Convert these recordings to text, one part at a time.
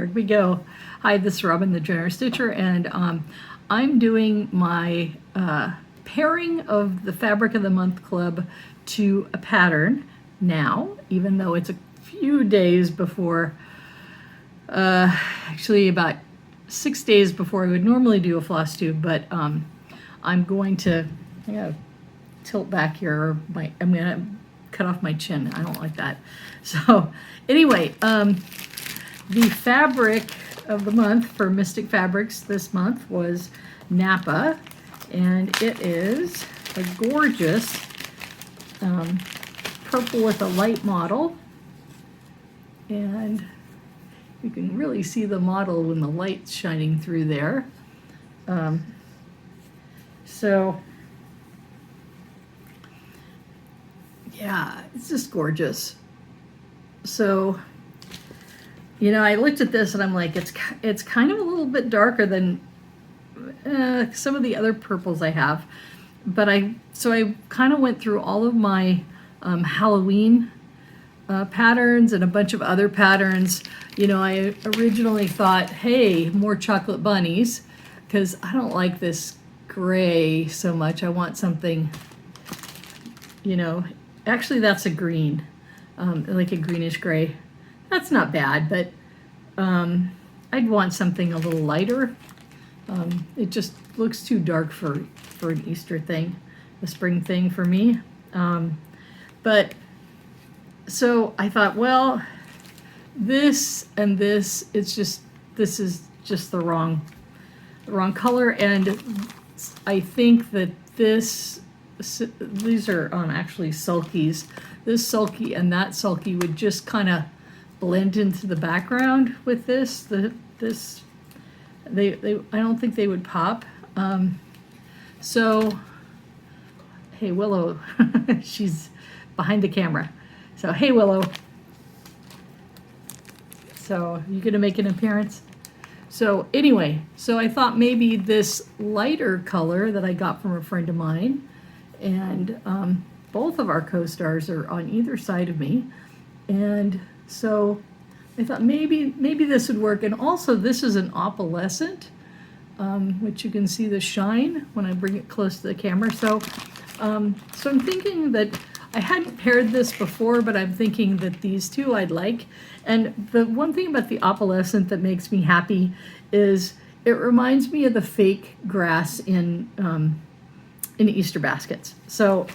There we go. Hi, this is Robin the Generous Stitcher, and I'm doing my pairing of the Fabric of the Month Club to a pattern now, even though it's a few days before, actually about 6 days before I would normally do a Flosstube, but I'm going to, I gotta tilt back here, I'm gonna cut off my chin. I don't like that. So anyway, the fabric of the month for Mystic Fabrics this month was Napa, and it is a gorgeous purple with a light model, and you can really see the model when the light's shining through there. So yeah, it's just gorgeous. So, you know, I looked at this and I'm like, it's kind of a little bit darker than some of the other purples I have. But I kind of went through all of my Halloween patterns and a bunch of other patterns. You know, I originally thought, hey, more chocolate bunnies, because I don't like this gray so much. I want something, you know, actually that's a green, like a greenish gray. That's not bad, but I'd want something a little lighter. It just looks too dark for an Easter thing, a spring thing for me. But so I thought, well, this and this, this is just the wrong color, and I think that these are actually sulkies. This sulky and that sulky would just kind of blend into the background with this. I don't think they would pop. So, hey Willow, she's behind the camera. So hey Willow. So you gonna make an appearance? So anyway, so I thought maybe this lighter color that I got from a friend of mine, and both of our co-stars are on either side of me, and so I thought maybe this would work. And also this is an opalescent, which you can see the shine when I bring it close to the camera. So I'm thinking that I hadn't paired this before, but I'm thinking that these two I'd like. And the one thing about the opalescent that makes me happy is it reminds me of the fake grass in Easter baskets. So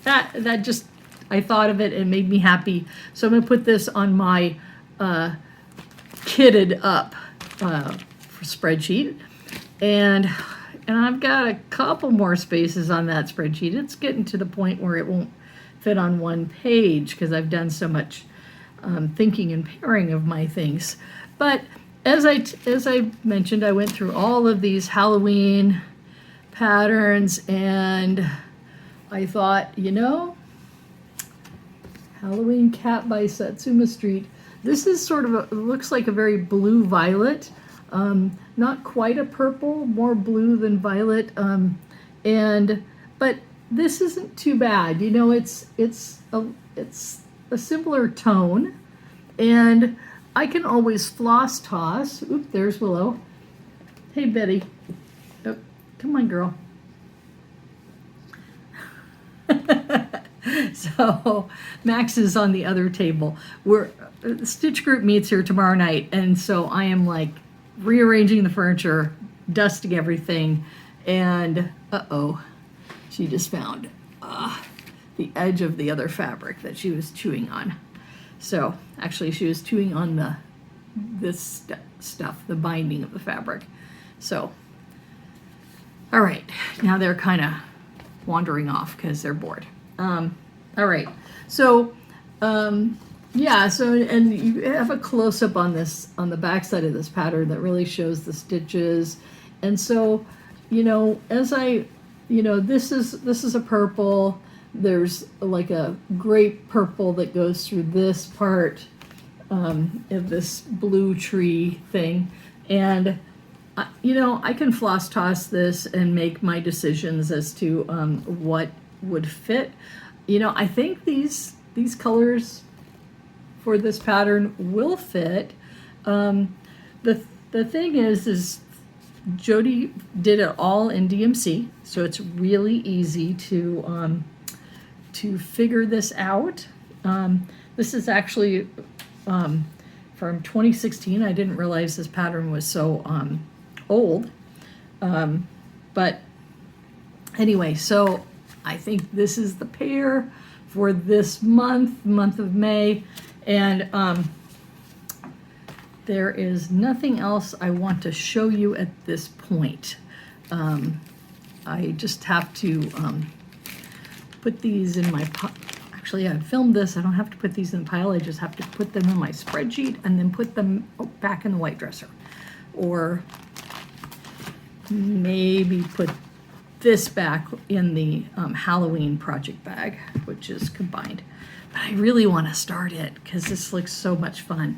that just, I thought of it and made me happy. So I'm gonna put this on my kitted up spreadsheet, and I've got a couple more spaces on that spreadsheet. It's getting to the point where it won't fit on one page because I've done so much thinking and pairing of my things. But as I mentioned, I went through all of these Halloween patterns, and I thought, you know, Halloween Cat by Satsuma Street. This is sort of looks like a very blue violet, not quite a purple, more blue than violet, but this isn't too bad. You know, it's a simpler tone, and I can always floss toss. Oop, there's Willow. Hey Betty, oh, come on girl. So Max is on the other table. The Stitch group meets here tomorrow night, and so I am like rearranging the furniture, dusting everything, and uh-oh, she just found the edge of the other fabric that she was chewing on. So actually she was chewing on this stuff, the binding of the fabric. So all right, now they're kind of wandering off because they're bored. All right, so yeah, so, and you have a close-up on this, on the back side of this pattern that really shows the stitches. And so, you know, as you know, this is a purple. There's like a grape purple that goes through this part of this blue tree thing. And, you know, I can floss toss this and make my decisions as to what would fit. You know, I think these colors for this pattern will fit. the thing is Jody did it all in DMC, so it's really easy to figure this out. This is actually from 2016. I didn't realize this pattern was so old, but anyway, so I think this is the pair for this month of May, and there is nothing else I want to show you at this point. I just have to put these in my actually I filmed this. I don't have to put these in the pile. I just have to put them in my spreadsheet and then put them back in the white dresser, or maybe put this back in the Halloween project bag, which is combined. But I really want to start it because this looks so much fun.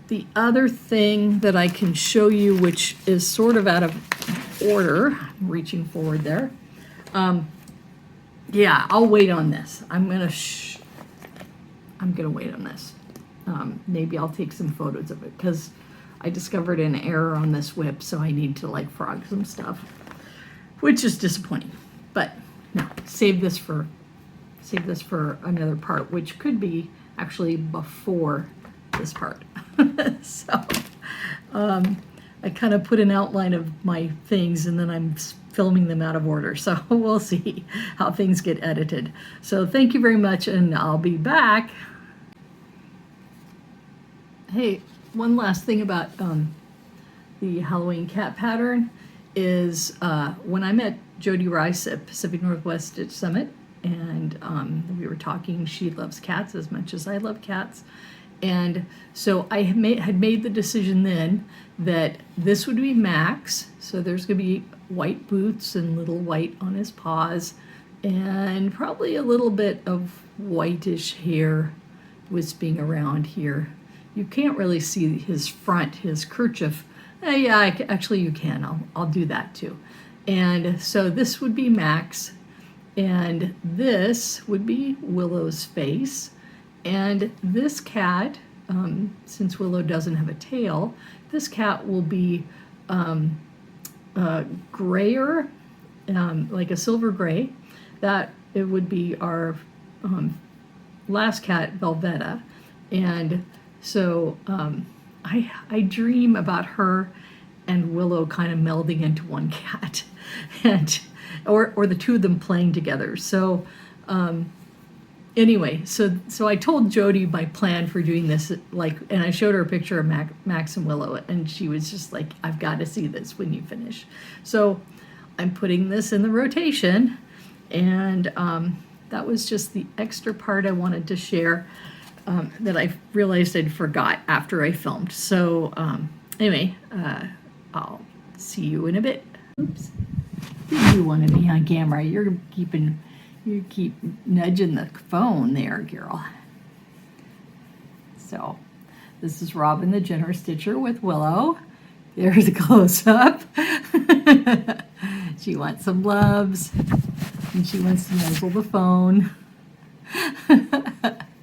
The other thing that I can show you, which is sort of out of order, I'm reaching forward there. Yeah, I'll wait on this. I'm gonna wait on this. Maybe I'll take some photos of it because I discovered an error on this whip, so I need to like frog some stuff, which is disappointing. But no, save this for another part, which could be actually before this part. So I kind of put an outline of my things and then I'm filming them out of order. So we'll see how things get edited. So thank you very much, and I'll be back. Hey, one last thing about the Halloween cat pattern is when I met Jody Rice at Pacific Northwest Stitch Summit, and we were talking, she loves cats as much as I love cats. And so I had made the decision then that this would be Max. So there's going to be white boots and little white on his paws, and probably a little bit of whitish hair wisping around here. You can't really see his front, his kerchief. Yeah, actually you can. I'll do that too. And so this would be Max, and this would be Willow's face. And this cat, since Willow doesn't have a tail, this cat will be grayer, like a silver gray. That it would be our last cat, Velveta. And so I dream about her and Willow kind of melding into one cat, and or the two of them playing together. So anyway, so I told Jody my plan for doing this, and I showed her a picture of Max and Willow, and she was just like, I've got to see this when you finish. So I'm putting this in the rotation, and that was just the extra part I wanted to share that I realized I'd forgot after I filmed. So anyway, I'll see you in a bit. Oops. You want to be on camera. You keep nudging the phone there, girl. So this is Robin the Generous Stitcher with Willow. There's a close-up. She wants some loves, and she wants to nuzzle the phone.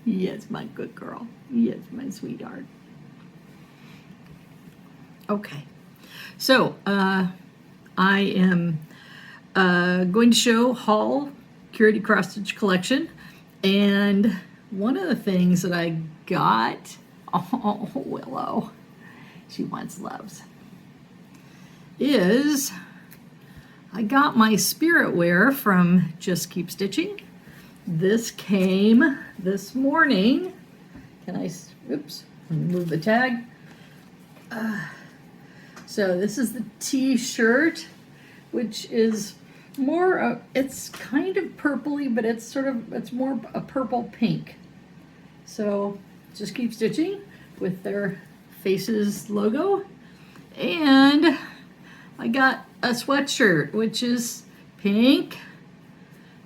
Yes, my good girl. Yes, my sweetheart. Okay, so I am going to show haul curated cross stitch collection, and one of the things that I got, oh Willow, she wants loves, is I got my spirit wear from Just Keep Stitching. This came this morning. Can I, oops, move the tag. So this is the t-shirt, which is more, it's kind of purpley, but it's more a purple pink. So Just Keep Stitching with their Faces logo. And I got a sweatshirt, which is pink.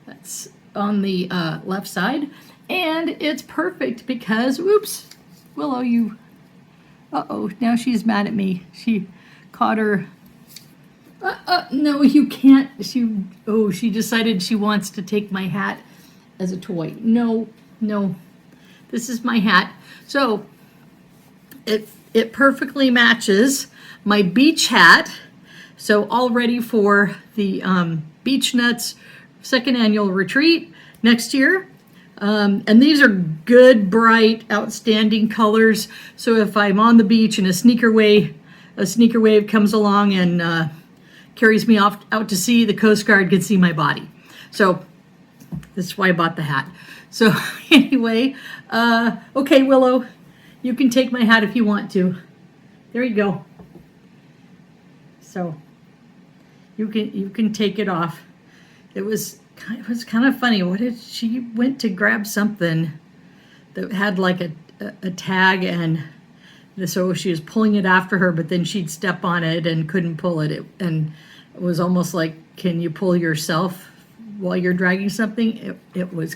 That's on the left side. And it's perfect because, whoops, Willow, you, uh-oh, now she's mad at me. She caught her. No, you can't. She decided she wants to take my hat as a toy. No, this is my hat. So it perfectly matches my beach hat. So all ready for the Beach Nuts second annual retreat next year. And these are good, bright, outstanding colors. So if I'm on the beach and a sneaker wave comes along and carries me off out to sea, the Coast Guard can see my body. So that's why I bought the hat. So anyway, okay, Willow, you can take my hat if you want to. There you go. So you can take it off. It was kind of funny. She went to grab something that had like a tag, and so she was pulling it after her, but then she'd step on it and couldn't pull it. And it was almost like, can you pull yourself while you're dragging something? It was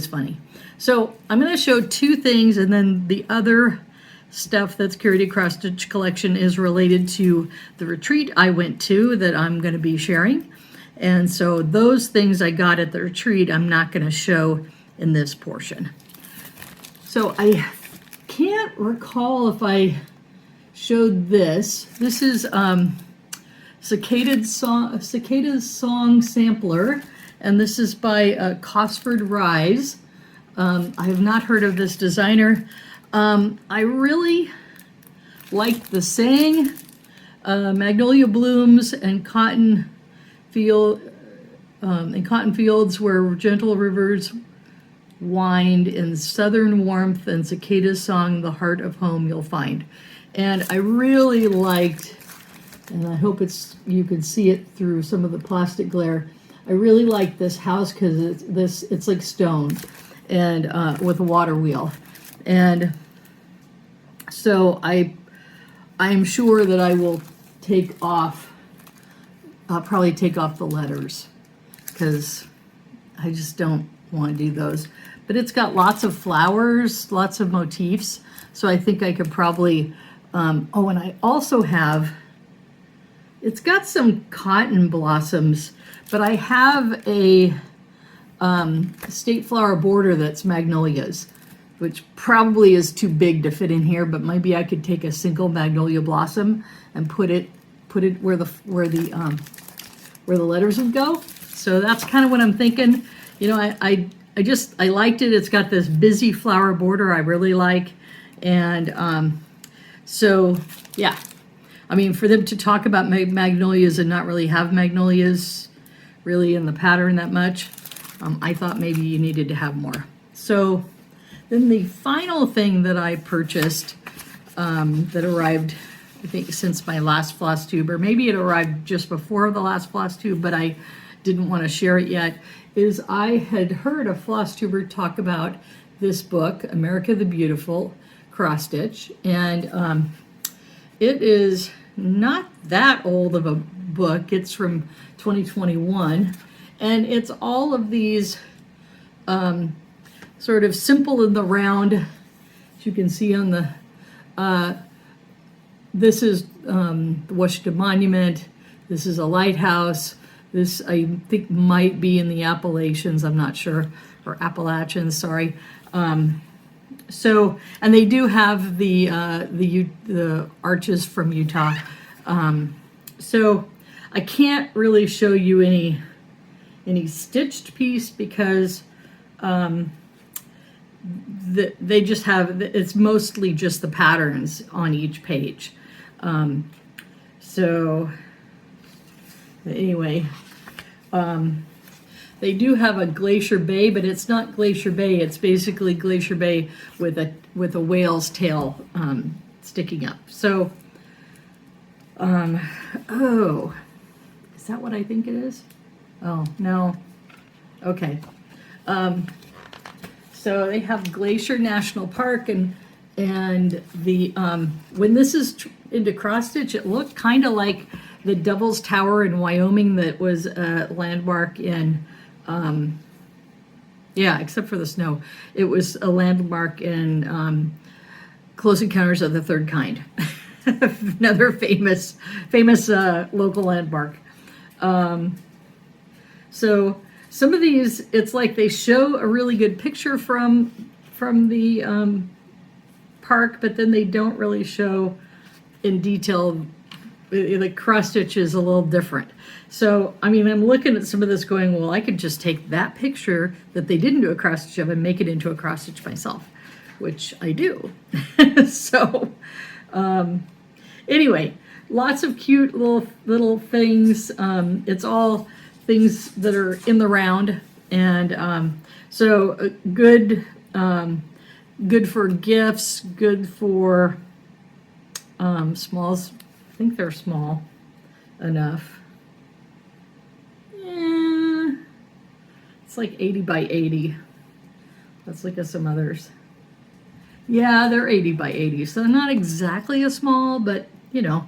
funny. So I'm going to show two things, and then the other stuff that's curated cross stitch collection is related to the retreat I went to that I'm going to be sharing. And so those things I got at the retreat, I'm not going to show in this portion. So I can't recall if I showed this. This is Cicada's Song Sampler, and this is by Cosford Rise. I have not heard of this designer. I really liked the saying, magnolia blooms and cotton fields where gentle rivers wind in southern warmth, and cicada's song, the heart of home you'll find. And I really liked, and I hope you can see it through some of the plastic glare, I really like this house because it's like stone and with a water wheel. And so I'm sure that I will I'll probably take off the letters because I just don't want to do those. But it's got lots of flowers, lots of motifs. So I think I could probably, oh, and I also have, it's got some cotton blossoms, but I have a state flower border that's magnolias, which probably is too big to fit in here, but maybe I could take a single magnolia blossom and put it where the letters would go. So that's kind of what I'm thinking. You know, I liked it. It's got this busy flower border I really like. And so, yeah. I mean, for them to talk about magnolias and not really have magnolias really in the pattern that much, I thought maybe you needed to have more. So then the final thing that I purchased that arrived, I think, since my last Flosstube, or maybe it arrived just before the last Flosstube, but I didn't want to share it yet, is I had heard a Flosstuber talk about this book, America the Beautiful, cross stitch, and it is not that old of a book. It's from 2021, and it's all of these sort of simple in the round, as you can see on the, this is the Washington Monument, this is a lighthouse, this I think might be in the Appalachians, I'm not sure, or Appalachians, sorry. So, and they do have the arches from Utah. So I can't really show you any stitched piece because they just have, it's mostly just the patterns on each page. So anyway, they do have a Glacier Bay, but it's not Glacier Bay. It's basically Glacier Bay with a whale's tail sticking up. So, oh, is that what I think it is? Oh, no. Okay. So they have Glacier National Park, and the when this is into cross stitch, it looked kind of like the Devil's Tower in Wyoming that was a landmark in. Yeah, except for the snow. It was a landmark in Close Encounters of the Third Kind. Another famous local landmark. So some of these, it's like they show a really good picture from the park, but then they don't really show in detail. The cross stitch is a little different. So, I mean, I'm looking at some of this going, well, I could just take that picture that they didn't do a cross stitch of and make it into a cross stitch myself, which I do. So, anyway, lots of cute little things. It's all things that are in the round, and so good, good for gifts, good for smalls. I think they're small enough. Yeah, it's like 80 by 80. Let's look at some others. Yeah, they're 80 by 80, so they're not exactly a small, but you know,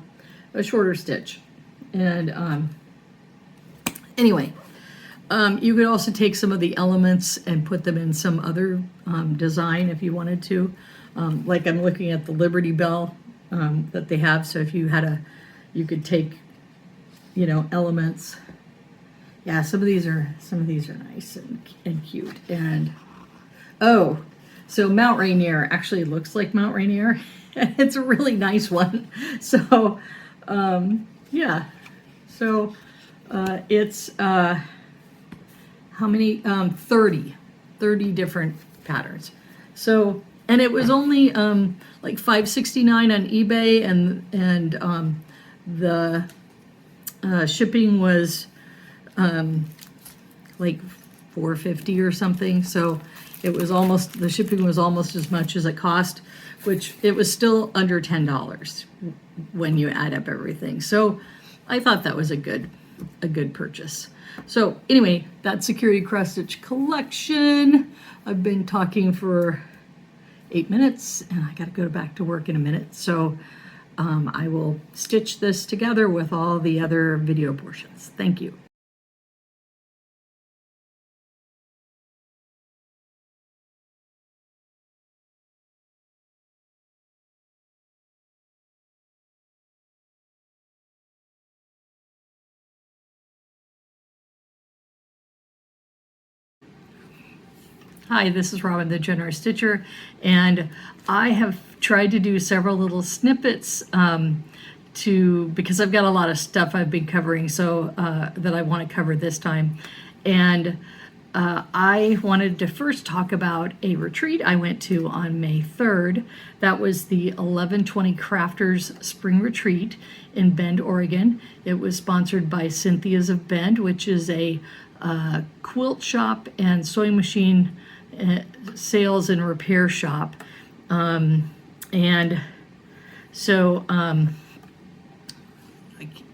a shorter stitch. And anyway, you could also take some of the elements and put them in some other design if you wanted to. Like I'm looking at the Liberty Bell that they have. So if you had you could take, you know, elements. Yeah, some of these are nice and cute. And oh, so Mount Rainier actually looks like Mount Rainier. It's a really nice one. So yeah, so it's how many 30 different patterns. So, and it was only like $5.69 on eBay, and the shipping was like $4.50 or something. So it was almost, the shipping was almost as much as it cost, which it was still under $10 when you add up everything. So I thought that was a good purchase. So anyway, that's the Curated Cross Stitch collection. I've been talking for 8 minutes, and I got to go back to work in a minute. So I will stitch this together with all the other video portions. Thank you. Hi, this is Robin, the Generous Stitcher, and I have tried to do several little snippets because I've got a lot of stuff I've been covering, so that I want to cover this time. And I wanted to first talk about a retreat I went to on May 3rd. That was the 1120 Crafters Spring Retreat in Bend, Oregon. It was sponsored by Cynthia's of Bend, which is a quilt shop and sewing machine sales and repair shop. And so I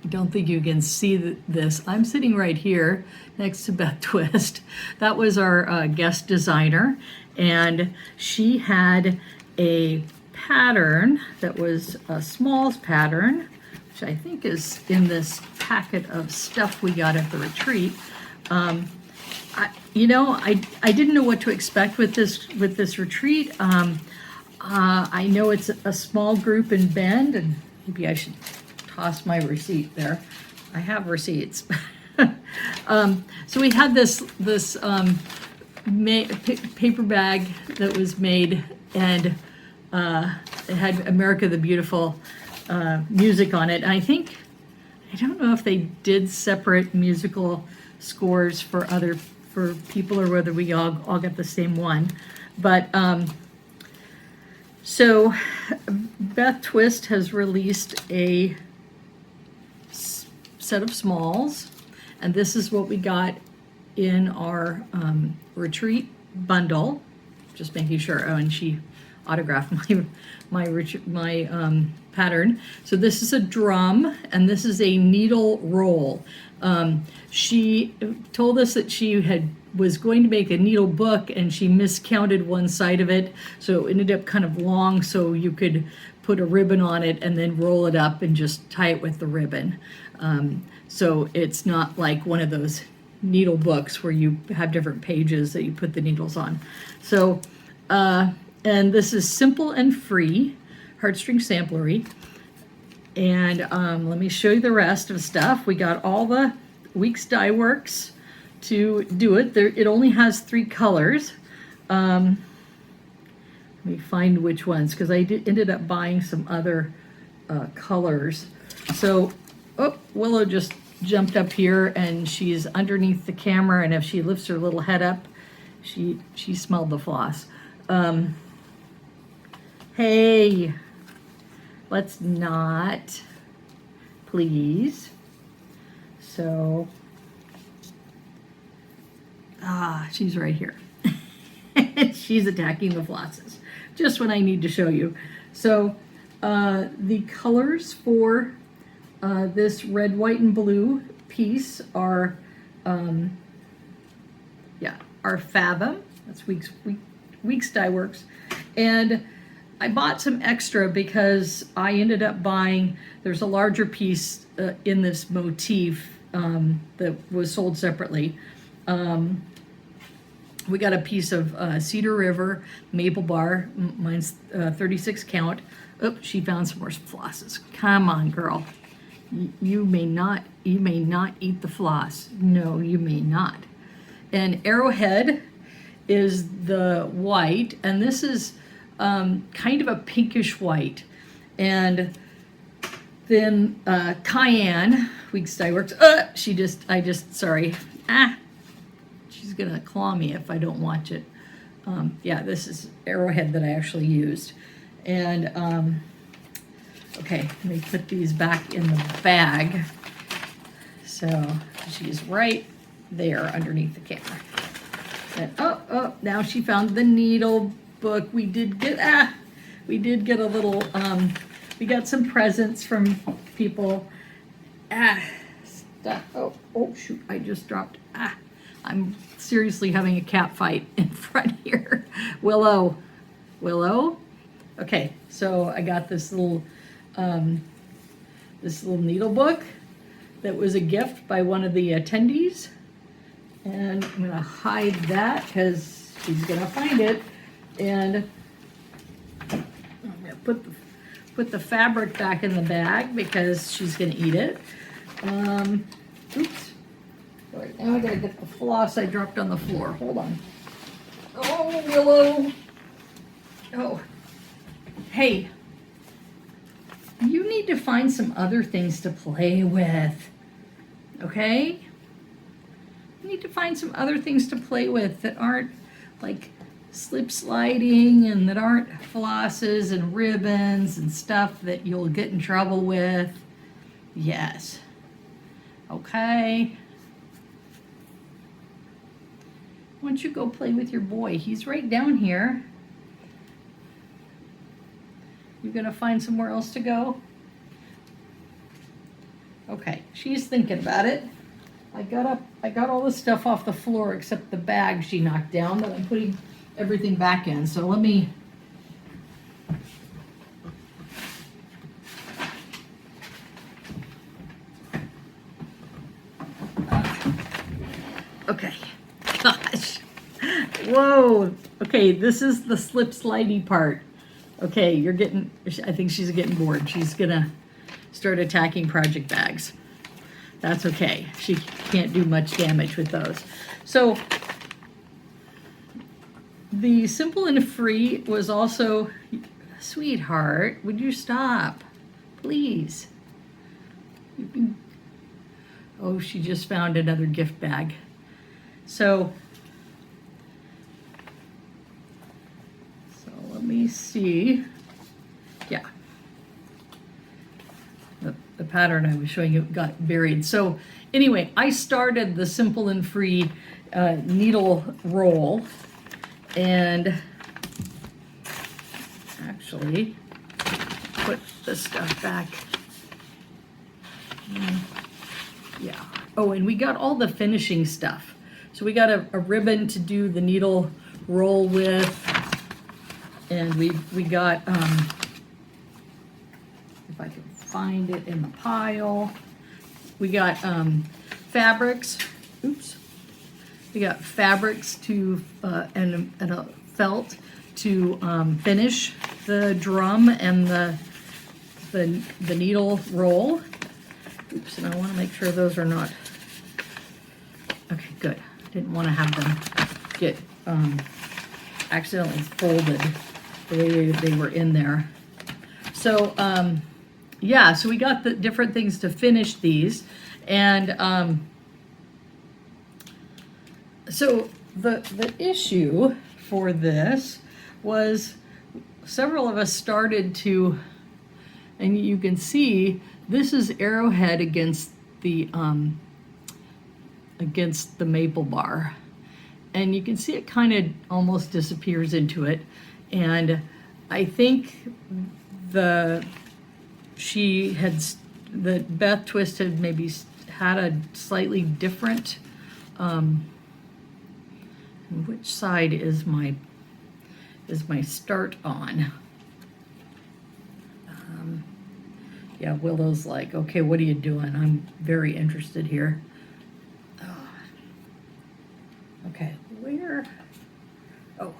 don't think you can see this. I'm sitting right here next to Beth Twist. That was our guest designer, and she had a pattern that was a smalls pattern, which I think is in this packet of stuff we got at the retreat. I didn't know what to expect with this retreat. I know it's a small group in Bend, and maybe I should toss my receipt there. I have receipts. So we had this paper bag that was made, and it had America the Beautiful music on it. And I don't know if they did separate musical scores for people, or whether we all got the same one. But so Beth Twist has released a set of smalls, and this is what we got in our retreat bundle. Just making sure. Oh, and she autographed my pattern. So this is a drum, and this is a needle roll. She told us that she was going to make a needle book, and she miscounted one side of it, so it ended up kind of long, so you could put a ribbon on it and then roll it up and just tie it with the ribbon. So it's not like one of those needle books where you have different pages that you put the needles on. So and this is Simple and Free Heartstring Samplery. And let me show you the rest of stuff. We got all the Weeks Dye Works to do it. It only has 3 colors. Let me find which ones, because I ended up buying some other colors. So, oh, Willow just jumped up here and she's underneath the camera, and if she lifts her little head up, she smelled the floss. Hey, let's not, please. So, she's right here. She's attacking the flosses just when I need to show you. So the colors for this red, white, and blue piece are Fathom. That's Weeks Dye Works. And I bought some extra because I ended up buying, there's a larger piece in this motif that was sold separately. We got a piece of Cedar River Maple Bar. Mine's 36 count. Oh, she found some more flosses. Come on, girl. You may not eat the floss. No, you may not. And Arrowhead is the white, and this is kind of a pinkish white. And then Cayenne, Weeks Dye Works. Sorry. She's gonna claw me if I don't watch it. Yeah, this is Arrowhead that I actually used. And okay, let me put these back in the bag. So she's right there underneath the camera. And now she found the needle book. We did get a little, we got some presents from people. Stuff. Oh shoot, I just dropped, I'm seriously having a cat fight in front here. Willow. Okay, so I got this little needle book that was a gift by one of the attendees, and I'm gonna hide that because she's gonna find it, and I'm gonna put the fabric back in the bag because she's gonna eat it. Oops. All right, now I gotta get the floss I dropped on the floor. Hold on. Oh, Willow. Oh. Hey. You need to find some other things to play with. Okay? You need to find some other things to play with that aren't like slip sliding and that aren't flosses and ribbons and stuff that you'll get in trouble with. Yes. Okay. Why don't you go play with your boy? He's right down here. You gonna find somewhere else to go? Okay, she's thinking about it. I got all the stuff off the floor except the bag she knocked down, but I'm putting everything back in. So let me. Okay. Gosh. Whoa. Okay, this is the slip slidey part. Okay, I think she's getting bored. She's gonna start attacking project bags. That's okay. She can't do much damage with those. So the Simple and Free was also, sweetheart, would you stop? Please. Oh, she just found another gift bag. So let me see. Yeah. The pattern I was showing you got buried. So anyway, I started the Simple and Free needle roll, and actually put the stuff back. Yeah. Oh, and we got all the finishing stuff. So we got a ribbon to do the needle roll with, and we got if I can find it in the pile, we got fabrics. Oops. We got fabrics to and a felt to finish the drum and the needle roll. Oops, and I want to make sure those are not. Okay, good. Didn't want to have them get accidentally folded the way they were in there. So, yeah, so we got the different things to finish these. And so the issue for this was several of us started to, and you can see this is arrowhead against the maple bar. And you can see it kind of almost disappears into it. And I think that Beth Twist had maybe had a slightly different, which side is my start on? Yeah, Willow's like, okay, what are you doing? I'm very interested here. Okay, where? Oh,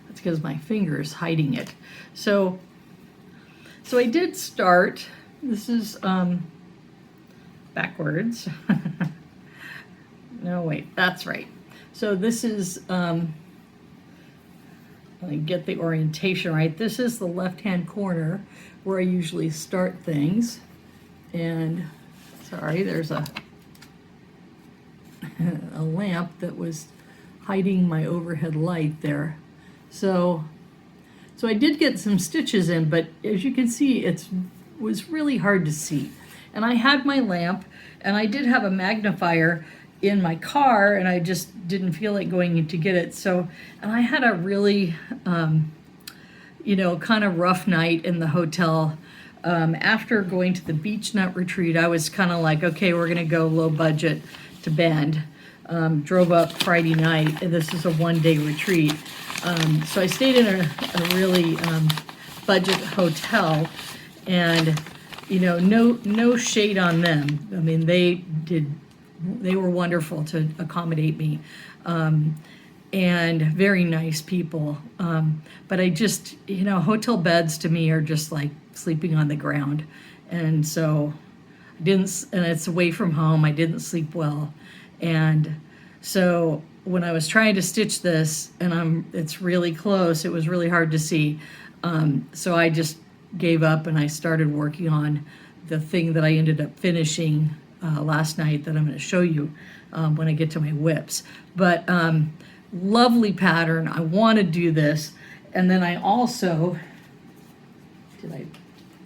that's because my finger is hiding it. So I did start. This is backwards. No, wait, that's right. So this is, let me get the orientation right. This is the left-hand corner where I usually start things. And sorry, there's a lamp that was hiding my overhead light there. So I did get some stitches in, but as you can see, it was really hard to see. And I had my lamp, and I did have a magnifier in my car, and I just didn't feel like going in to get it. So, and I had a really, you know, kind of rough night in the hotel. After going to the beach nut retreat, I was kind of like, okay, we're gonna go low budget to Bend. Drove up Friday night, and this is a one-day retreat. So I stayed in a really budget hotel, and you know, no shade on them. I mean, they were wonderful to accommodate me, and very nice people. But I just, you know, hotel beds to me are just like sleeping on the ground, and so I didn't. And it's away from home. I didn't sleep well, and so when I was trying to stitch this, and it's really close, it was really hard to see. So I just gave up, and I started working on the thing that I ended up finishing last night that I'm going to show you when I get to my whips. But lovely pattern. I want to do this. And then I also, did I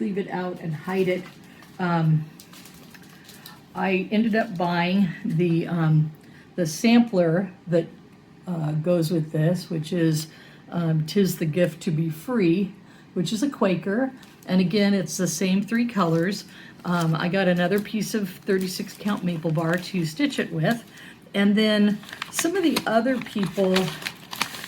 leave it out and hide it? I ended up buying the sampler that goes with this, which is 'Tis the Gift to Be Free, which is a Quaker. And again, it's the same three colors. I got another piece of 36 count maple bar to stitch it with. And then some of the other people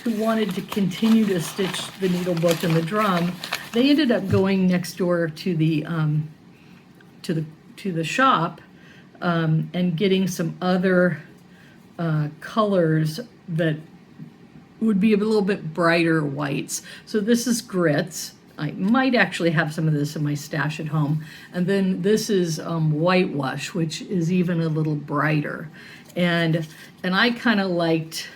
who wanted to continue to stitch the needle book and the drum, they ended up going next door to the shop and getting some other colors that would be a little bit brighter whites. So this is grits. I might actually have some of this in my stash at home. And then this is whitewash, which is even a little brighter. And I kind of liked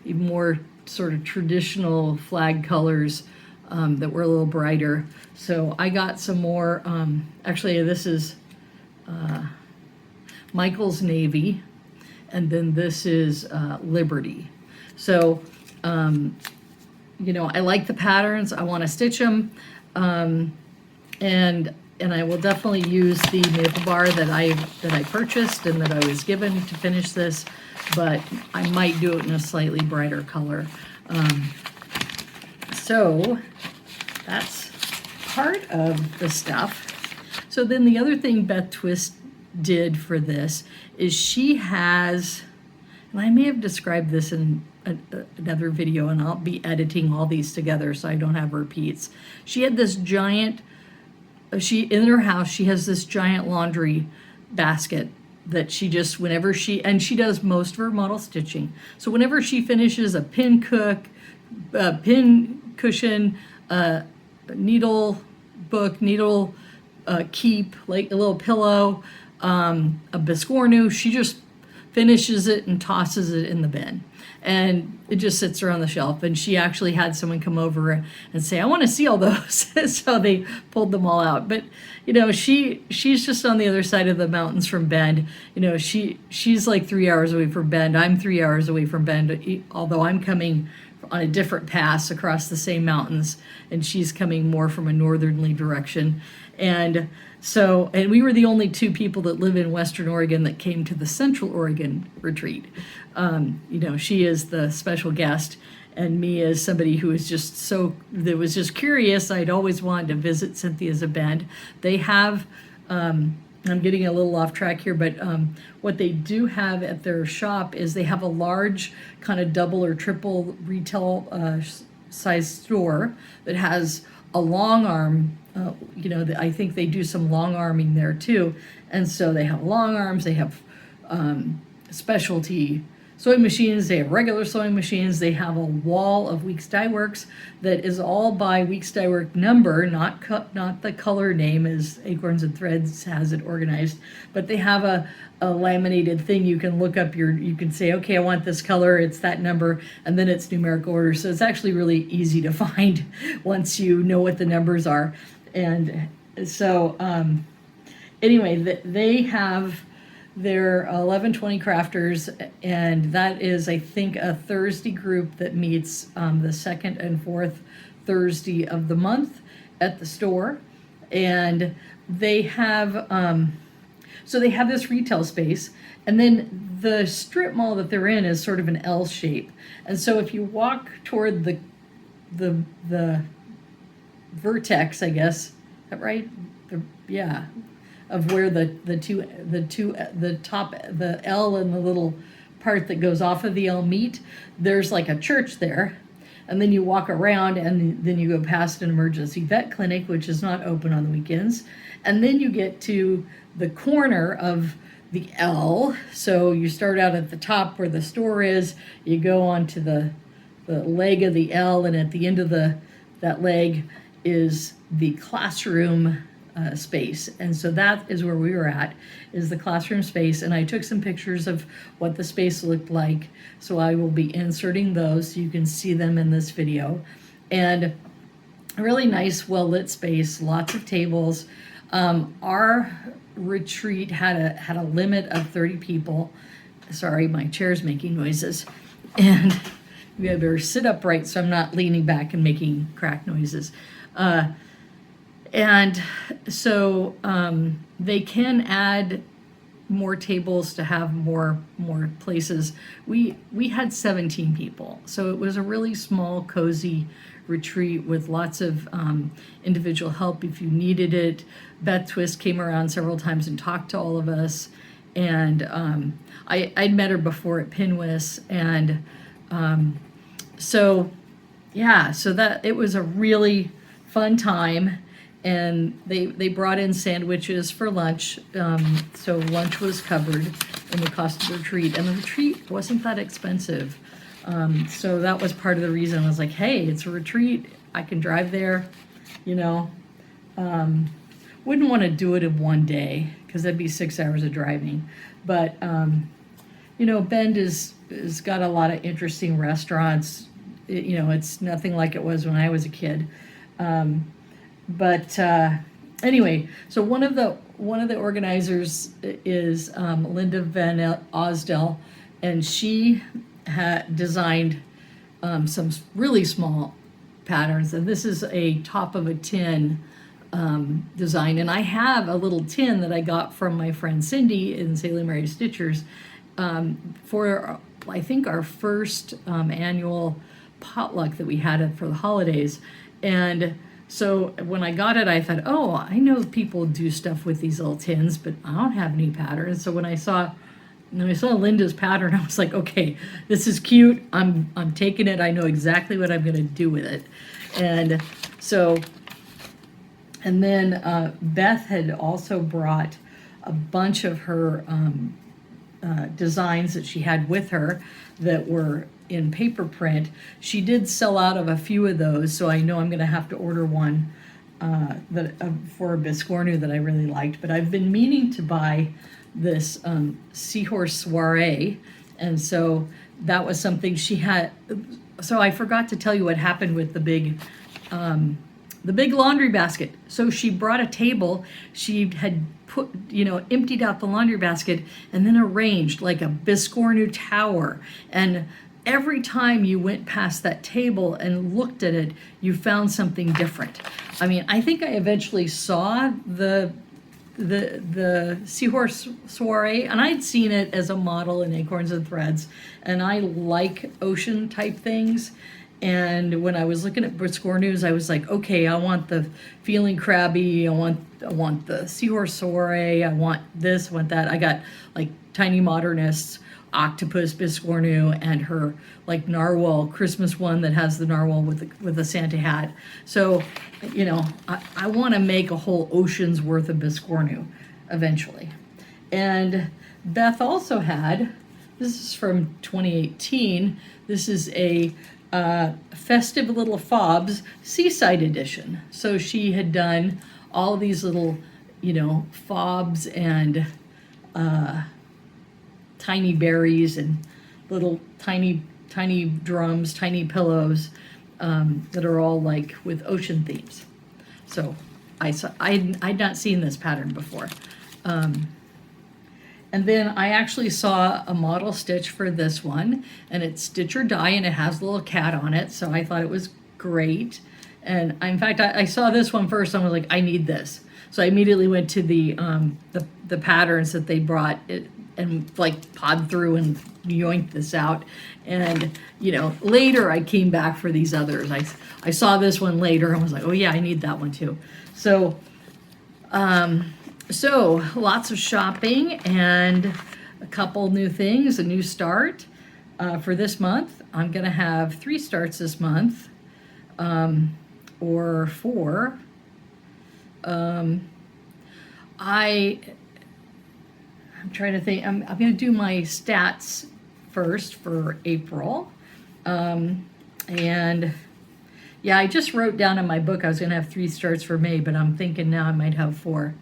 more sort of traditional flag colors that were a little brighter. So I got some more, actually this is Michael's Navy, and then this is Liberty. So, you know, I like the patterns. I want to stitch them, and I will definitely use the maple bar that I purchased and that I was given to finish this. But I might do it in a slightly brighter color. So that's part of the stuff. So then the other thing Beth Twist did for this is she has, and I may have described this in another video, and I'll be editing all these together so I don't have repeats. She had this giant, in her house, she has this giant laundry basket that she just, whenever and she does most of her model stitching. So whenever she finishes a pin cushion, needle book, needle keep, like a little pillow, a biscornu, she just finishes it and tosses it in the bin. and it just sits there on the shelf. And she actually had someone come over and say, I want to see all those. So they pulled them all out. But she's just on the other side of the mountains from Bend. She's like 3 hours away from Bend. I'm 3 hours away from Bend, although I'm coming on a different pass across the same mountains, and she's coming more from a northerly direction. And we were the only two people that live in Western Oregon that came to the Central Oregon retreat. She is the special guest, and me as somebody who was just curious. I'd always wanted to visit Cynthia's Bend. They have, I'm getting a little off track here, but what they do have at their shop is they have a large kind of double or triple retail size store that has a long arm. I think they do some long arming there too. And so they have long arms, they have specialty sewing machines, they have regular sewing machines, they have a wall of Weeks Dye Works that is all by Weeks Dye Work number, not the color name as Acorns and Threads has it organized, but they have a laminated thing. You can look up you can say, okay, I want this color, it's that number, and then it's numerical order. So it's actually really easy to find once you know what the numbers are. And so anyway, they have their 1120 crafters, and that is, I think, a Thursday group that meets the second and fourth Thursday of the month at the store. And they have so they have this retail space, and then the strip mall that they're in is sort of an L shape. And so if you walk toward the vertex, I guess, is that right? Of where the top, the L and the little part that goes off of the L meet, there's like a church there. And then you walk around, and then you go past an emergency vet clinic, which is not open on the weekends. And then you get to the corner of the L. So you start out at the top where the store is, you go onto the leg of the L, and at the end of that leg is the classroom space. And so that is where we were at, is the classroom space. And I took some pictures of what the space looked like. So I will be inserting those so you can see them in this video. And a really nice, well-lit space, lots of tables. Our retreat had a limit of 30 people. Sorry, my chair's making noises. And maybe I better sit upright so I'm not leaning back and making crack noises. And so they can add more tables to have more places. We had 17 people, so it was a really small, cozy retreat with lots of individual help if you needed it. Beth Twist came around several times and talked to all of us, and I'd met her before at Pinwis, and so that it was a really fun time. And they brought in sandwiches for lunch, so lunch was covered in the cost of the retreat, and the retreat wasn't that expensive. So that was part of the reason. I was like, hey, it's a retreat, I can drive there, wouldn't want to do it in one day because that'd be 6 hours of driving. But Bend is got a lot of interesting restaurants. It's nothing like it was when I was a kid. But anyway, so one of the organizers is Linda Van Osdell, and she had designed some really small patterns, and this is a top of a tin design. And I have a little tin that I got from my friend Cindy in Salem Area Stitchers for I think our first annual potluck that we had for the holidays. And so when I got it, I thought, oh, I know people do stuff with these little tins, but I don't have any patterns. So when I saw Linda's pattern, I was like, okay, this is cute. I'm taking it. I know exactly what I'm going to do with it. And so, and then Beth had also brought a bunch of her designs that she had with her that were in paper print. She did sell out of a few of those, so I know I'm going to have to order one for a Biscornu that I really liked. But I've been meaning to buy this seahorse soiree, and so that was something she had. So I forgot to tell you what happened with the big laundry basket. So she brought a table. She had put, emptied out the laundry basket and then arranged like a Biscornu tower. And every time you went past that table and looked at it, you found something different. I mean, I think I eventually saw the seahorse soiree, and I'd seen it as a model in Acorns and Threads, and I like ocean type things. And when I was looking at Biscornus, I was like, okay, I want the feeling crabby, I want the seahorse soiree, I want this, I want that. I got like Tiny Modernists, octopus Biscornu, and her like narwhal Christmas one that has the narwhal with a Santa hat. So, I want to make a whole ocean's worth of Biscornu eventually. And Beth also had, this is from 2018, this is a Festive Little Fobs Seaside Edition. So she had done all these little, fobs and tiny berries and little tiny drums, tiny pillows that are all like with ocean themes. So I'd not seen this pattern before. And then I actually saw a model stitch for this one, and it's Stitch or Die, and it has a little cat on it, so I thought it was great. And in fact, I saw this one first, and I was like, I need this. So I immediately went to the patterns that they brought and like pawed through and yoinked this out. And later I came back for these others. I saw this one later and was like, oh yeah, I need that one too. So lots of shopping and a couple new things, a new start for this month. I'm gonna have 3 starts this month, or 4. I'm trying to think. I'm going to do my stats first for April. And yeah, I just wrote down in my book I was going to have 3 starts for May, but I'm thinking now I might have 4.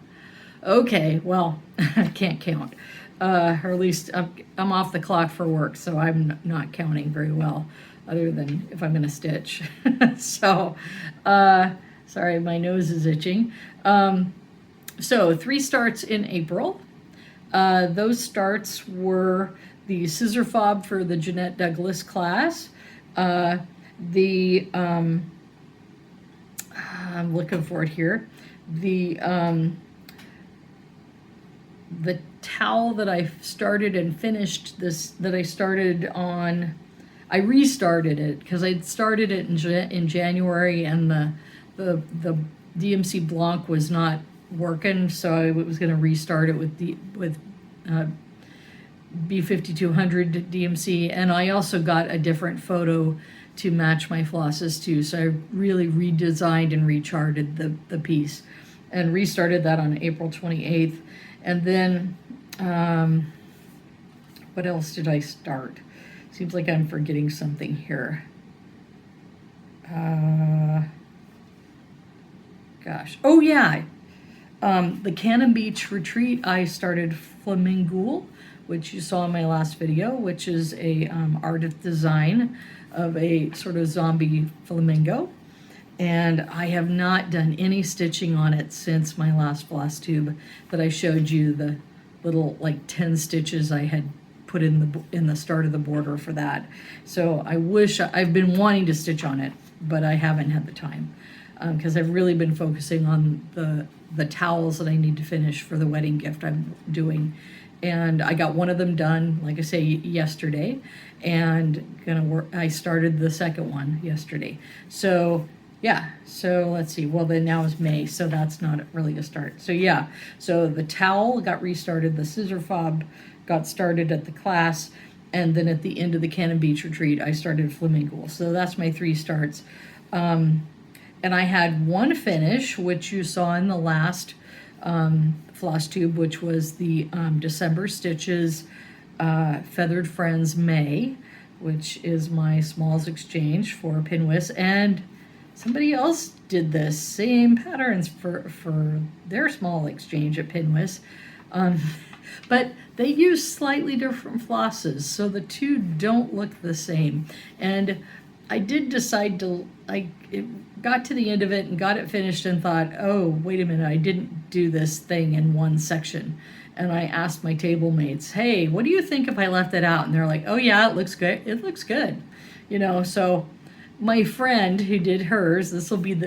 Okay, well, I can't count. Or at least I'm off the clock for work, so I'm not counting very well, other than if I'm going to stitch. So, sorry, my nose is itching. So 3 starts in April. Those starts were the scissor fob for the Jeanette Douglas class, I'm looking for it here, the towel that I started and finished that I started on, I restarted it because I'd started it in January, and the DMC Blanc was not working, so I was going to restart it with B5200 DMC, and I also got a different photo to match my flosses too, so I really redesigned and recharted the piece and restarted that on April 28th. And then what else did I start? Seems like I'm forgetting something here. Gosh, oh yeah, the Cannon Beach retreat, I started Flamingo, which you saw in my last video, which is a artist design of a sort of zombie flamingo. And I have not done any stitching on it since my last Flosstube that I showed you, the little like 10 stitches I had put in the start of the border for that. So I wish, I've been wanting to stitch on it, but I haven't had the time because I've really been focusing on the towels that I need to finish for the wedding gift I'm doing. And I got one of them done, like I say, yesterday, and I started the second one yesterday. So yeah, so let's see, well then now is May, so that's not really a start. So yeah, so the towel got restarted, the scissor fob got started at the class, and then at the end of the Cannon Beach retreat, I started Flamingo. So that's my 3 starts. And I had 1 finish, which you saw in the last Flosstube, which was the December Stitches Feathered Friends May, which is my Smalls Exchange for Pinwhist, and somebody else did the same patterns for their small exchange at Pinwhist. but they use slightly different flosses, so the two don't look the same. And I did decide to, it got to the end of it and got it finished and thought, oh, wait a minute, I didn't do this thing in one section. And I asked my table mates, hey, what do you think if I left it out? And they're like, oh yeah, it looks good. It looks good. You know, so my friend who did hers, this will be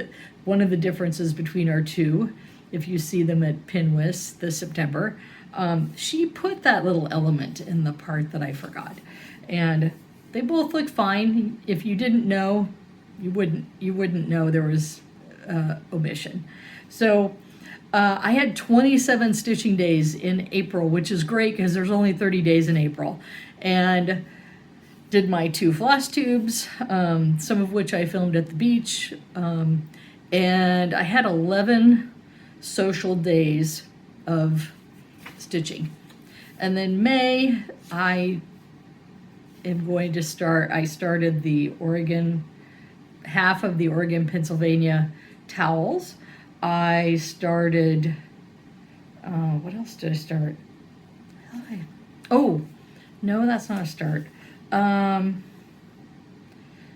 one of the differences between our two, if you see them at Pinwist this September, she put that little element in the part that I forgot. And they both look fine. If you didn't know, you wouldn't know there was omission. So I had 27 stitching days in April, which is great because there's only 30 days in April. And did my 2 floss tubes, some of which I filmed at the beach. And I had 11 social days of stitching. And then May, I started the half of the Oregon, Pennsylvania towels. I started, what else did I start? Oh, no, that's not a start.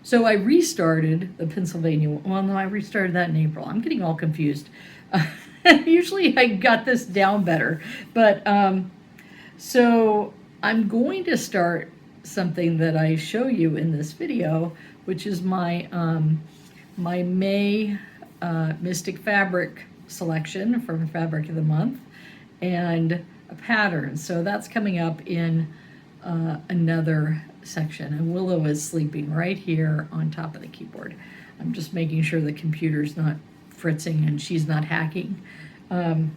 So I restarted the Pennsylvania, well, no, I restarted that in April. I'm getting all confused. Usually I got this down better, but so I'm going to start something that I show you in this video, which is my my May Mystic fabric selection from Fabric of the Month and a pattern. So that's coming up in another section, and Willow is sleeping right here on top of the keyboard. I'm just making sure the computer's not fritzing and she's not hacking. And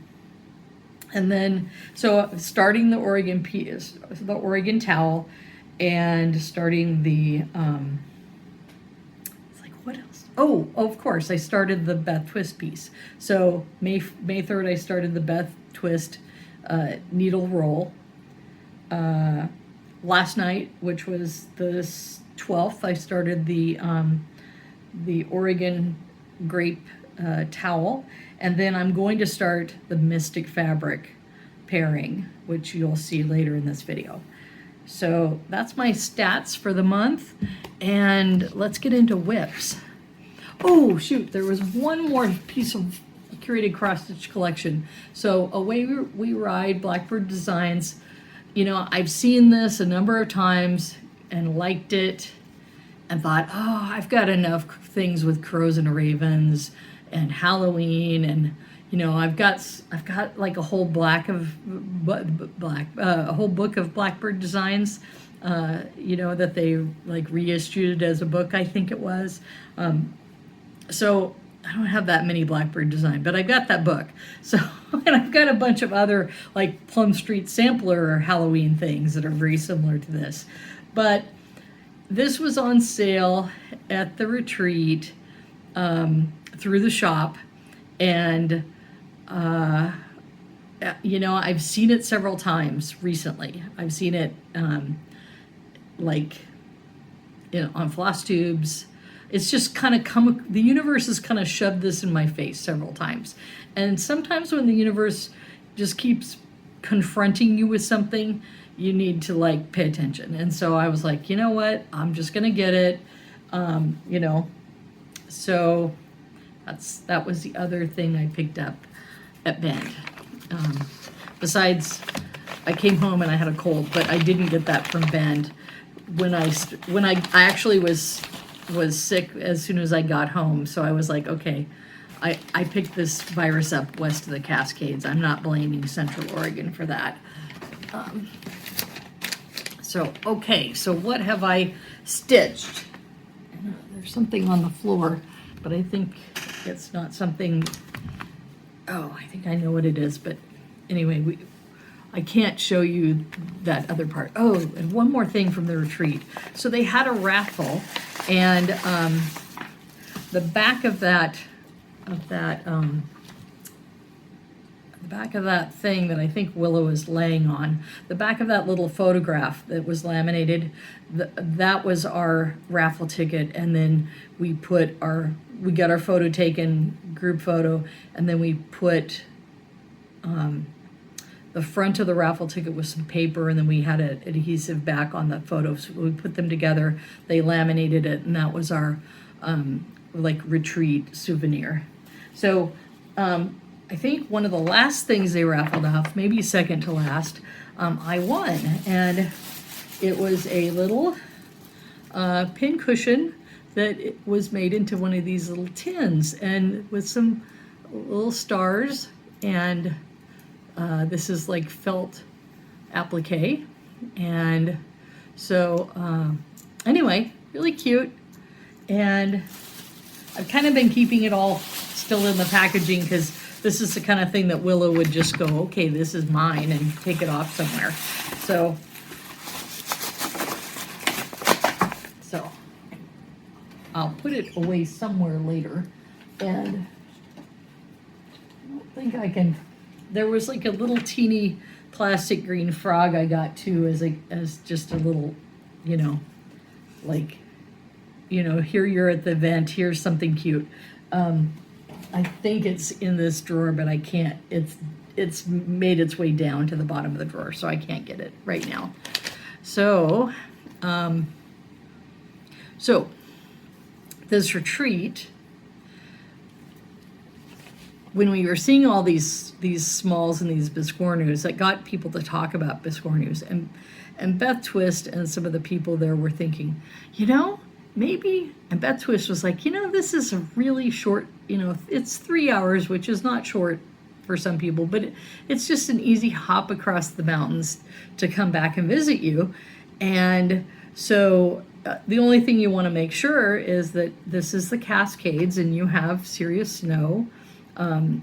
then, so starting the Oregon piece, the Oregon towel, and starting the, it's like, what else? Oh, of course, I started the Beth Twist piece. So May 3rd, I started the Beth Twist needle roll. Last night, which was the 12th, I started the Oregon grape towel, and then I'm going to start the Mystic fabric pairing, which you'll see later in this video. So that's my stats for the month, and let's get into whips. Oh shoot, there was one more piece of curated cross-stitch collection. So Away We Ride, Blackbird Designs. You know, I've seen this a number of times and liked it and thought, oh, I've got enough things with crows and ravens and Halloween, and you know, I've got like a whole a whole book of Blackbird designs, you know, that they like reissued as a book, I think it was. So I don't have that many Blackbird design, but I got that book. So, and I've got a bunch of other like Plum Street sampler Halloween things that are very similar to this. But this was on sale at the retreat through the shop. And, you know, I've seen it several times recently. I've seen it like, you know, on Flosstubes. It's just kind of the universe has kind of shoved this in my face several times. And sometimes when the universe just keeps confronting you with something, you need to like pay attention. And so I was like, you know what, I'm just gonna get it, you know. So that was the other thing I picked up at Bend. Besides, I came home and I had a cold, but I didn't get that from Bend. When I actually was sick as soon as I got home, so I was like, okay, I picked this virus up west of the Cascades. I'm not blaming Central Oregon for that. So what have I stitched? There's something on the floor, but I think it's not something, oh, I think I know what it is, but anyway, I can't show you that other part. Oh, and one more thing from the retreat. So they had a raffle, and the back of that thing that I think Willow is laying on, the back of that little photograph that was laminated, that was our raffle ticket, and then we got our photo taken, group photo, and then we put the front of the raffle ticket with some paper, and then we had an adhesive back on the photos. We put them together, they laminated it, and that was our like retreat souvenir. So I think one of the last things they raffled off, maybe second to last, I won, and it was a little pin cushion that it was made into one of these little tins, and with some little stars, and this is like felt applique, and so anyway, really cute. And I've kind of been keeping it all still in the packaging because this is the kind of thing that Willow would just go, okay, this is mine, and take it off somewhere. So I'll put it away somewhere later. And I don't think I can, there was like a little teeny plastic green frog I got too as just a little, you know, like, you know, here you're at the event, here's something cute. I think it's in this drawer, but I can't, it's made its way down to the bottom of the drawer, so I can't get it right now. So, this retreat, when we were seeing all these smalls and these biscornus, that got people to talk about biscornus, and Beth Twist and some of the people there were thinking, you know, maybe, and Beth Twist was like, you know, this is a really short, you know, it's 3 hours, which is not short for some people, but it's just an easy hop across the mountains to come back and visit you. And so the only thing you want to make sure is that this is the Cascades, and you have serious snow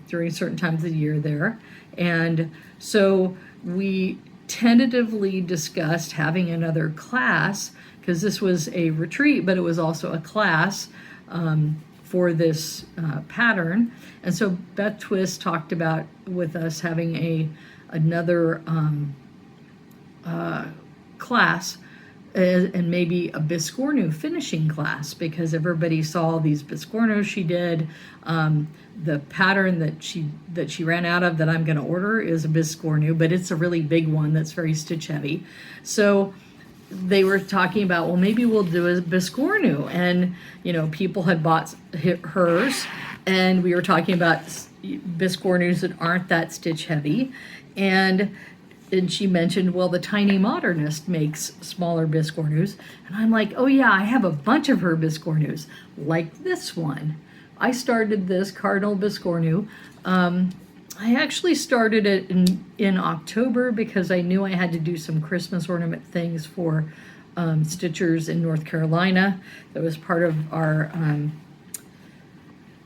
during certain times of the year there. And so we tentatively discussed having another class, because this was a retreat, but it was also a class for this pattern. And so Beth Twist talked about with us having another class, and maybe a biscornu finishing class, because everybody saw these biscornus she did. The pattern that she ran out of that I'm going to order is a biscornu, but it's a really big one that's very stitch heavy. So they were talking about, well, maybe we'll do a biscornu, and you know, people had bought hers, and we were talking about biscornus that aren't that stitch heavy, and she mentioned, well, the Tiny Modernist makes smaller biscornus, and I'm like, oh yeah, I have a bunch of her biscornus, like this one. I started this Cardinal biscornu. I actually started it in October because I knew I had to do some Christmas ornament things for stitchers in North Carolina. That was part of our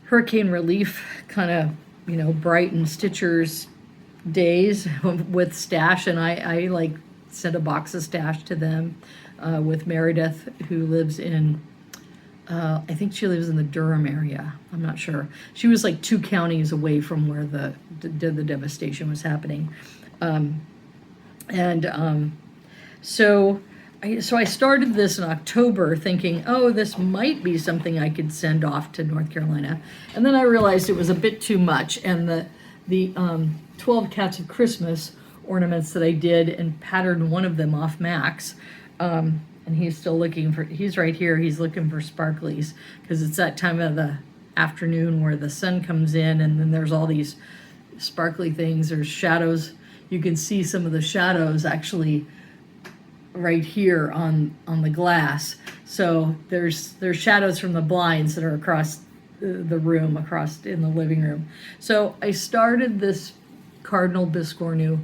hurricane relief kind of, you know, Brighton Stitchers days with stash, and I like sent a box of stash to them with Meredith, who lives in I think she lives in the Durham area. I'm not sure. She was like 2 counties away from where the devastation was happening. So I started this in October thinking, oh, this might be something I could send off to North Carolina. And then I realized it was a bit too much, and the 12 Cats of Christmas ornaments that I did and patterned one of them off Max, and he's still looking for, he's right here, he's looking for sparklies, because it's that time of the afternoon where the sun comes in, and then there's all these sparkly things. There's shadows. You can see some of the shadows actually right here on the glass. So there's shadows from the blinds that are across the room, across in the living room. So I started this Cardinal biscornu,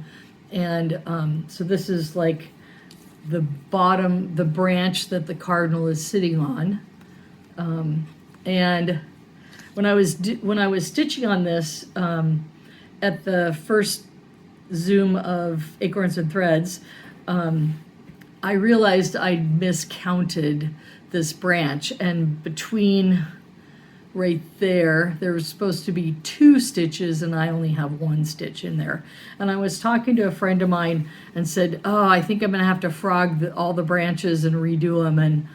and so this is like the bottom, the branch that the cardinal is sitting on. And when I was stitching on this at the first Zoom of Acorns and Threads, I realized I'd miscounted this branch, and between right there was supposed to be 2 stitches, and I only have 1 stitch in there. And I was talking to a friend of mine and said, oh, I think I'm gonna have to frog all the branches and redo them, and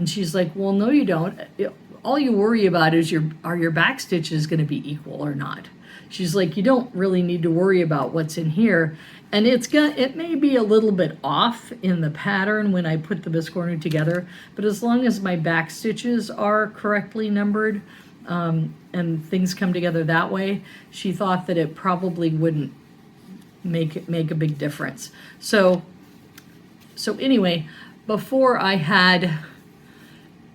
she's like, well, no, you don't. all you worry about is are your back stitches going to be equal or not? She's like, you don't really need to worry about what's in here. And it may be a little bit off in the pattern when I put the biscornu together, but as long as my back stitches are correctly numbered, and things come together that way, she thought that it probably wouldn't make a big difference. So anyway, before I had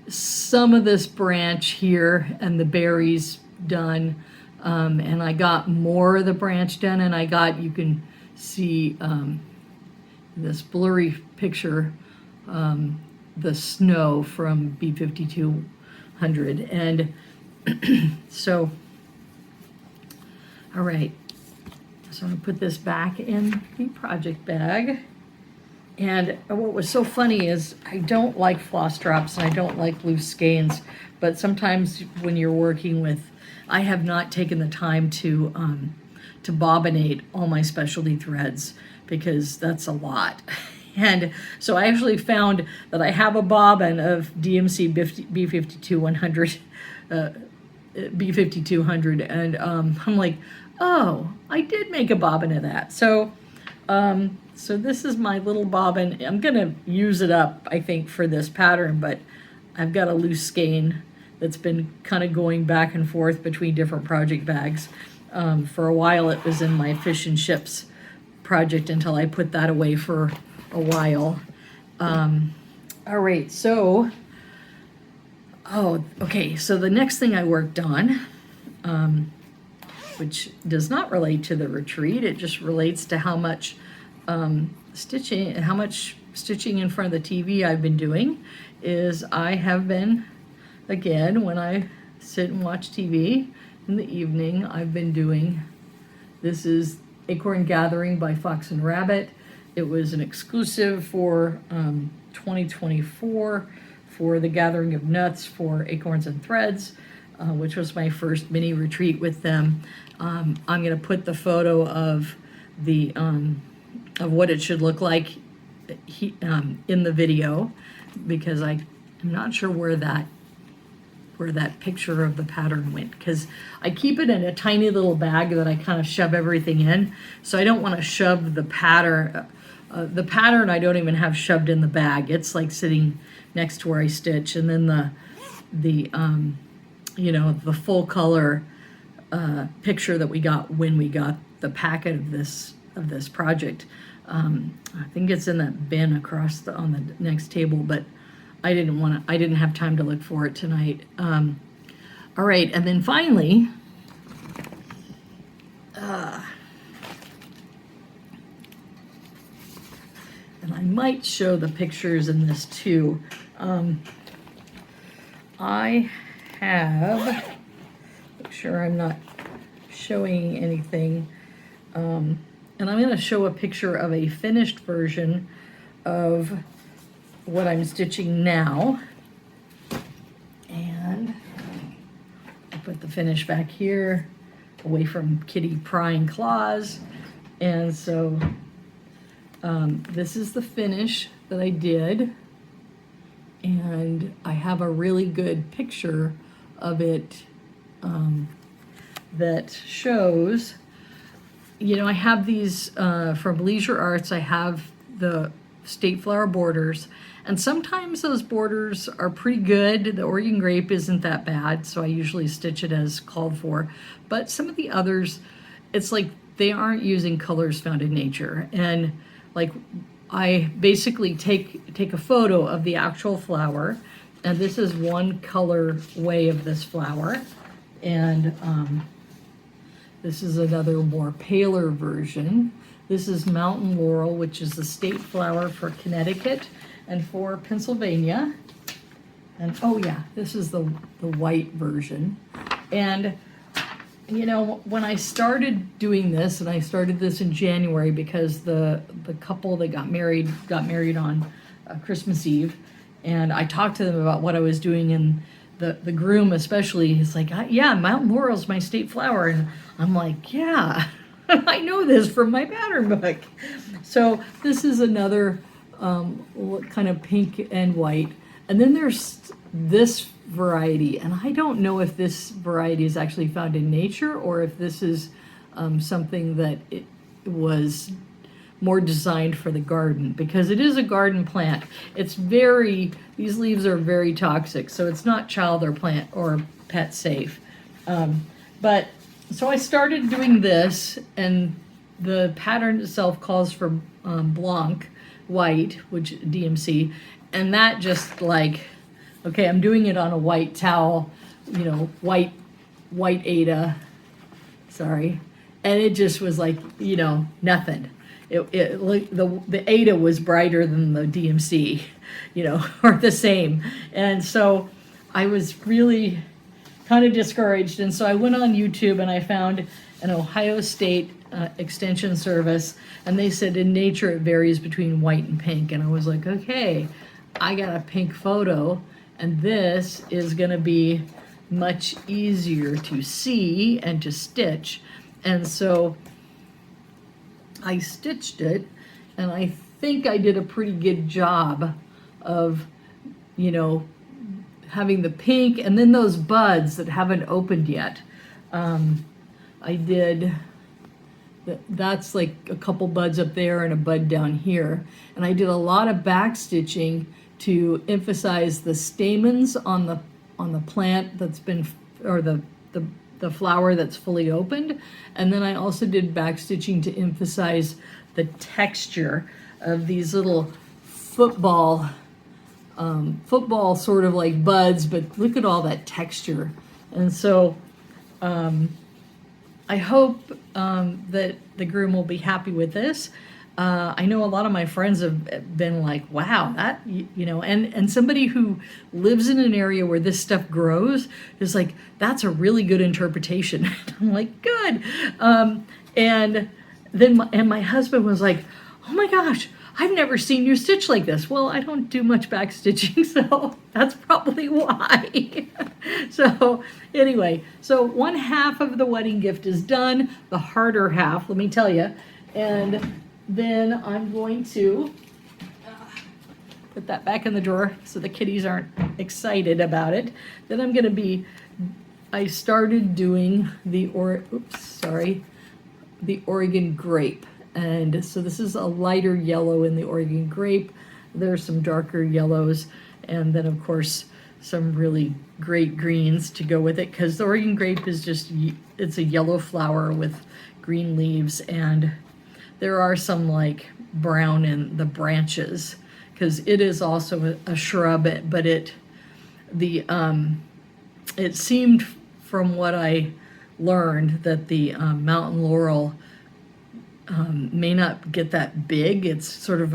some of this branch here and the berries done, and I got more of the branch done, and you can see this blurry picture, the snow from B5200. And so, all right, so I'm gonna put this back in the project bag. And what was so funny is I don't like floss drops and I don't like loose skeins, but sometimes when you're working with, I have not taken the time to bobbinate all my specialty threads because that's a lot. And so I actually found that I have a bobbin of DMC B5200, B5200, and I'm like, oh, I did make a bobbin of that. So this is my little bobbin. I'm gonna use it up, I think, for this pattern, but I've got a loose skein that's been kind of going back and forth between different project bags. For a while it was in my fish and chips project until I put that away for a while. All right, so, okay, so the next thing I worked on, which does not relate to the retreat, it just relates to how much stitching in front of the TV I've been doing, is I have been, again, when I sit and watch TV in the evening, I've been doing, this is Acorn Gathering by Fox and Rabbit. It was an exclusive for 2024 for the Gathering of Nuts for Acorns and Threads, which was my first mini retreat with them. I'm going to put the photo of the of what it should look like in the video, because I'm not sure where that picture of the pattern went, because I keep it in a tiny little bag that I kind of shove everything in, so I don't want to shove the pattern. The pattern I don't even have shoved in the bag. It's like sitting next to where I stitch, and then the full color picture that we got when we got the packet of this project. I think it's in that bin across on the next table, but I didn't have time to look for it tonight. All right, and then finally, and I might show the pictures in this too. I have, make sure I'm not showing anything, and I'm going to show a picture of a finished version of what I'm stitching now. And I put the finish back here, away from kitty prying claws. And so this is the finish that I did. And I have a really good picture of it that shows, I have these from Leisure Arts. I have the state flower borders, and sometimes those borders are pretty good. The Oregon grape isn't that bad, so I usually stitch it as called for. But some of the others, it's like they aren't using colors found in nature. And like I basically take a photo of the actual flower, and this is one color way of this flower, and this is another more paler version. This is Mountain Laurel, which is the state flower for Connecticut and for Pennsylvania. And oh yeah, this is the white version. And when I started doing this, and I started this in January because the couple that got married on Christmas Eve, and I talked to them about what I was doing, and the groom especially is like, yeah, Mountain Laurel's my state flower. And I'm like, yeah, I know this from my pattern book. So this is another kind of pink and white. And then there's this variety, and I don't know if this variety is actually found in nature or if this is something that it was more designed for the garden, because it is a garden plant. These leaves are very toxic, so it's not child or plant or pet safe. But so I started doing this, and the pattern itself calls for Blanc white, which DMC, and that just like, okay, I'm doing it on a white towel, white Ada, sorry, and it just was like, nothing. The Ada was brighter than the DMC, or the same. And so I was really kind of discouraged. And so I went on YouTube and I found an Ohio State extension service, and they said in nature it varies between white and pink. And I was like, okay, I got a pink photo, and this is going to be much easier to see and to stitch. And so I stitched it, and I think I did a pretty good job of, having the pink and then those buds that haven't opened yet. I did, that's like a couple buds up there and a bud down here. And I did a lot of back stitching to emphasize the stamens on the plant that's been, or the flower that's fully opened. And then I also did back stitching to emphasize the texture of these little football sort of like buds, but look at all that texture. And so I hope that the groom will be happy with this. I know a lot of my friends have been like, wow, that, and somebody who lives in an area where this stuff grows is like, that's a really good interpretation. I'm like, good. And then my husband was like, oh my gosh, I've never seen you stitch like this. Well, I don't do much back stitching, so that's probably why. So anyway, so one half of the wedding gift is done, the harder half, let me tell you. And then I'm going to put that back in the drawer so the kitties aren't excited about it. Then I'm going to I started doing the Oregon grape. And so this is a lighter yellow in the Oregon grape. There's some darker yellows, and then of course some really great greens to go with it, because the Oregon grape is it's a yellow flower with green leaves, and there are some like brown in the branches, because it is also a shrub, but it seemed from what I learned that the mountain laurel may not get that big. It's sort of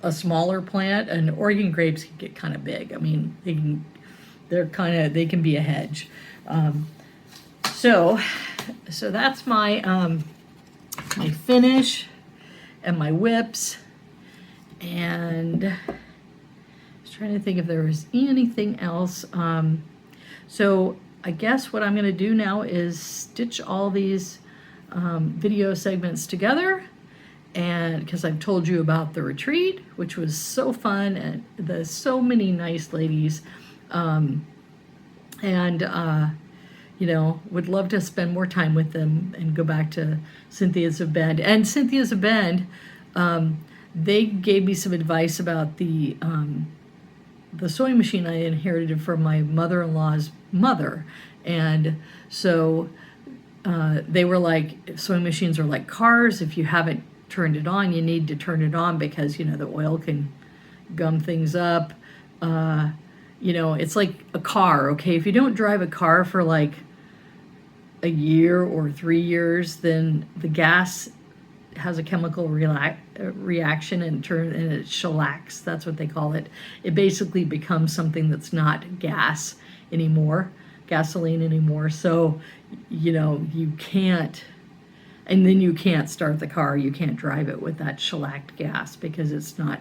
a smaller plant, and Oregon grapes can get kind of big. I mean, they can be a hedge. So that's my my finish and my whips, and I was trying to think if there was anything else. So I guess what I'm going to do now is stitch all these video segments together, and because I've told you about the retreat, which was so fun, and so many nice ladies, would love to spend more time with them and go back to Cynthia's of Bend. And Cynthia's of Bend, they gave me some advice about the sewing machine I inherited from my mother-in-law's mother, and so they were like, sewing machines are like cars. If you haven't turned it on, you need to turn it on, because the oil can gum things up. It's like a car. Okay, if you don't drive a car for like a year or 3 years, then the gas has a chemical reaction and it shellacks. That's what they call it. It basically becomes something that's not gasoline anymore. So you can't, and then you can't start the car. You can't drive it with that shellacked gas, because it's not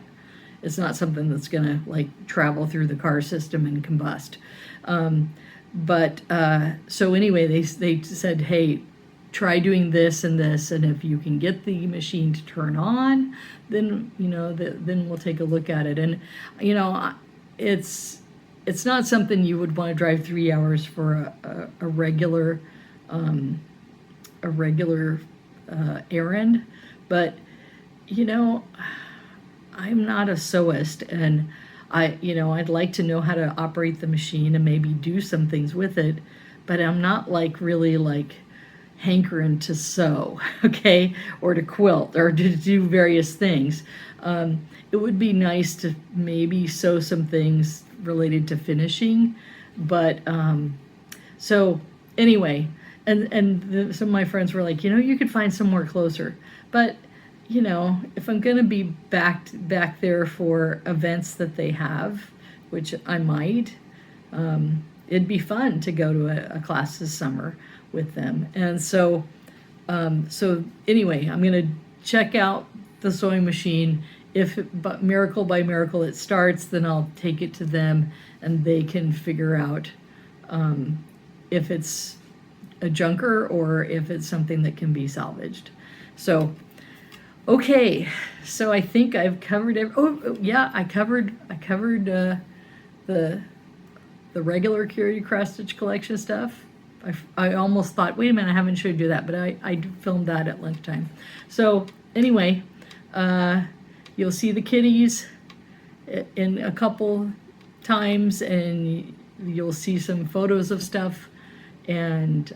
something that's gonna like travel through the car system and combust. So anyway, they said, hey, try doing this and this, and if you can get the machine to turn on, then then we'll take a look at it. And it's not something you would want to drive 3 hours for a regular a regular errand, but you know, I'm not a sewist, and I'd like to know how to operate the machine and maybe do some things with it, but I'm not like really like hankering to sew, okay, or to quilt or to do various things. It would be nice to maybe sew some things related to finishing, but so anyway, some of my friends were like, you could find somewhere closer, but if I'm going to be back there for events that they have, which I might, it'd be fun to go to a class this summer with them. And so anyway, I'm going to check out the sewing machine. If but miracle by miracle it starts, then I'll take it to them and they can figure out if it's a junker or if it's something that can be salvaged. So okay, so I think I've covered I covered the regular curated cross stitch collection stuff. I almost thought, wait a minute, I haven't showed you that, but I filmed that at lunchtime. So anyway, you'll see the kitties in a couple times, and you'll see some photos of stuff. And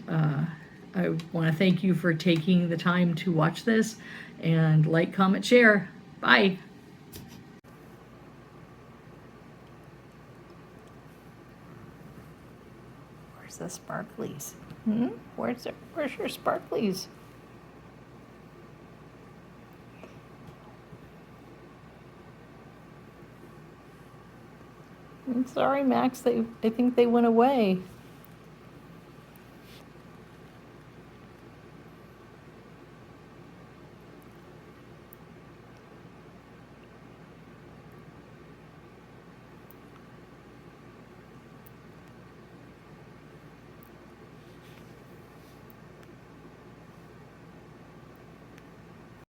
I want to thank you for taking the time to watch this, and like, comment, share. Bye. Where's the sparklies? Where's your sparklies? I'm sorry, Max. I think they went away.